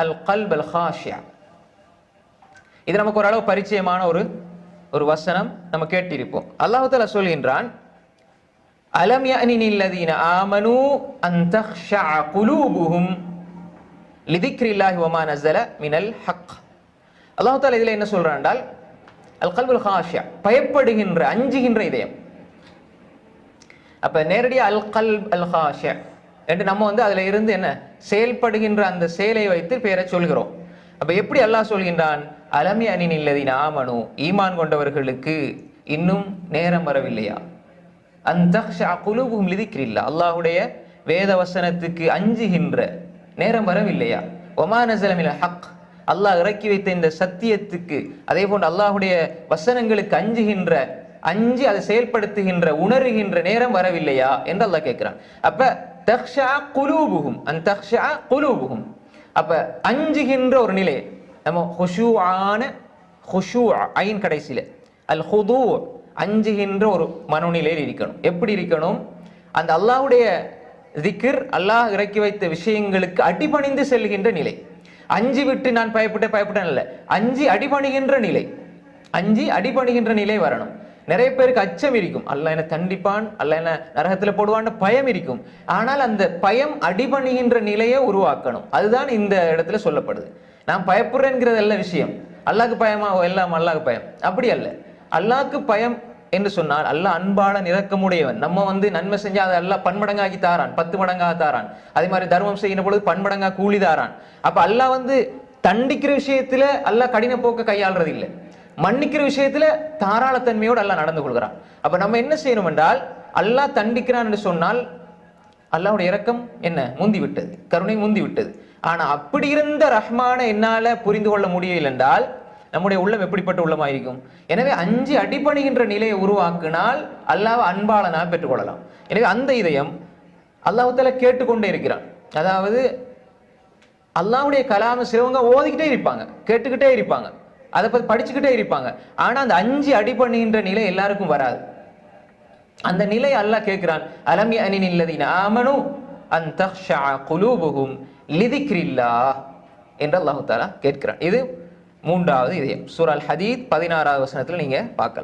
அல் கல்ப் அல் ஹாஷியா. இது நமக்கு ஓரளவு பரிச்சயமான ஒரு வசனம், நம்ம கேட்டிருப்போம். அல்லாஹ் தஆலா சொல்கின்றான், அலம் யஅனில் லதீன ஆமனூ அன் தக்ஷஅ குலூபுஹும் லிதிக்ரில்லாஹி வமா நஸல மினல் ஹக். அல்லாஹ் தஆலா இதில் என்ன சொல்றான் என்றால், அல் கல்புல் ஹாஷியா, பயப்படுகின்ற அஞ்சுகின்ற இதயம். அப்ப நேரடியாக அல் கல்ப் அல் ஹாஷியா என்று நம்ம அதுல இருந்து என்ன செயல்படுகின்ற அந்த செயலை வைத்து பெயரை சொல்கிறோம். அப்ப எப்படி அல்லாஹ் சொல்கின்றான், அலம் யஅனில் லதீன ஆமனூ, ஈமான் கொண்டவர்களுக்கு இன்னும் நேரம் வரவில்லையா, அன் தக்ஷஅ குலூபுஹும் லிதிக்ரில்லாஹ், அல்லாஹ்வுடைய வேத வசனத்துக்கு அஞ்சுகின்ற நேரம் வரவில்லையா, வமா நஸல மினல் ஹக், அல்லாஹ் இறக்கி வைத்த இந்த சத்தியத்துக்கு, அதே போன்று அல்லாஹ்வுடைய வசனங்களுக்கு அஞ்சு அதை செயல்படுத்துகின்ற உணர்கின்ற நேரம் வரவில்லையா என்று அல்லாஹ் கேட்கிறான். அப்ப தக்ஷா குலூபுஹும், அன் தக்ஷா குலூபுஹும், அப்ப அஞ்சுகின்ற ஒரு நிலை. நம்ம ஹுஷூ ஐன் கடைசியில அல் ஹுதூ, அஞ்சுகின்ற ஒரு மனநிலையில் இருக்கணும். எப்படி இருக்கணும், அந்த அல்லாஹ்வுடைய திக்ர், அல்லாஹ் இறக்கி வைத்த விஷயங்களுக்கு அடிபணிந்து செல்கின்ற நிலை. அஞ்சு விட்டு நான் பயப்பட்டேன் அல்ல, அஞ்சு அடிபணிகின்ற நிலை வரணும். நிறைய பேருக்கு அச்சம் இருக்கும், அல்லாஹ் என்ன தண்டிப்பான், அல்லாஹ் என்ன நரகத்துல போடுவான்னு பயம் இருக்கும். ஆனால் அந்த பயம் அடிபணிகின்ற நிலையை உருவாக்கணும். அதுதான் இந்த இடத்துல சொல்லப்படுது. நான் பயப்படுறேங்கிறது அல்ல விஷயம். அல்லாஹ்க்கு பயமா, எல்லாம் அல்லாஹ்க்கு பயம், அப்படி அல்ல. அல்லாஹ்க்கு பயம் என்று சொன்னால், அல்லாஹ் அன்பாளன் இரக்கமுடையவன். நம்ம நன்மை செஞ்சா அதை அல்லாஹ் பன்மடங்காக்கி தாரான், 10 மடங்காக தாரான். அதே மாதிரி தர்மம் செய்கிற பொழுது பன்மடங்கா கூலி தாரான். அப்ப அல்லாஹ் தண்டிக்கிற விஷயத்துல அல்லாஹ் கடின போக்க கையாளுறது இல்லை, மன்னிக்கிற விஷயத்துல தாராளத்தன்மையோடு அல்லாஹ் நடந்து கொள்கிறான். அப்ப நம்ம என்ன செய்யணும் என்றால், அல்லாஹ் தண்டிக்கிறான் என்று சொன்னால் அல்லாஹ்வுடைய இரக்கம் என்ன முந்தி விட்டது, கருணை முந்தி விட்டது. ஆனா அப்படி இருந்த ரஹ்மான என்னால புரிந்து கொள்ள முடியவில்லை என்றால் நம்முடைய உள்ளம் எப்படிப்பட்ட உள்ளமாயிருக்கும். எனவே அஞ்சு அடிபணிகின்ற நிலையை உருவாக்கினால் அல்லாஹ் அன்பாளனாக பெற்றுக்கொள்ளலாம். எனவே அந்த இதயம் அல்லாஹ் தஆலா கேட்டுக்கொண்டே இருக்கிறான். அதாவது அல்லாஹ்வுடைய கலாம சிலவங்க ஓதிக்கிட்டே இருப்பாங்க, கேட்டுக்கிட்டே இருப்பாங்க, அதை பத்தி படிச்சுக்கிட்டே இருப்பாங்க. ஆனா அந்த அஞ்சு அடிபணிகின்ற நிலை எல்லாருக்கும் வராது. அந்த நிலை அல்லாஹ் கேட்கிறான், அலம் யஅனில் லதீன ஆமனூ அன் தக்ஷஅ குலூபுஹும் லிதிக்ரில்லாஹ் என்று அல்லாஹ் தஆலா கேட்கிறான். இது 3வது இதயம். சூரா அல் ஹதீத் 16வது வசனத்துல நீங்க பார்க்கலாம்.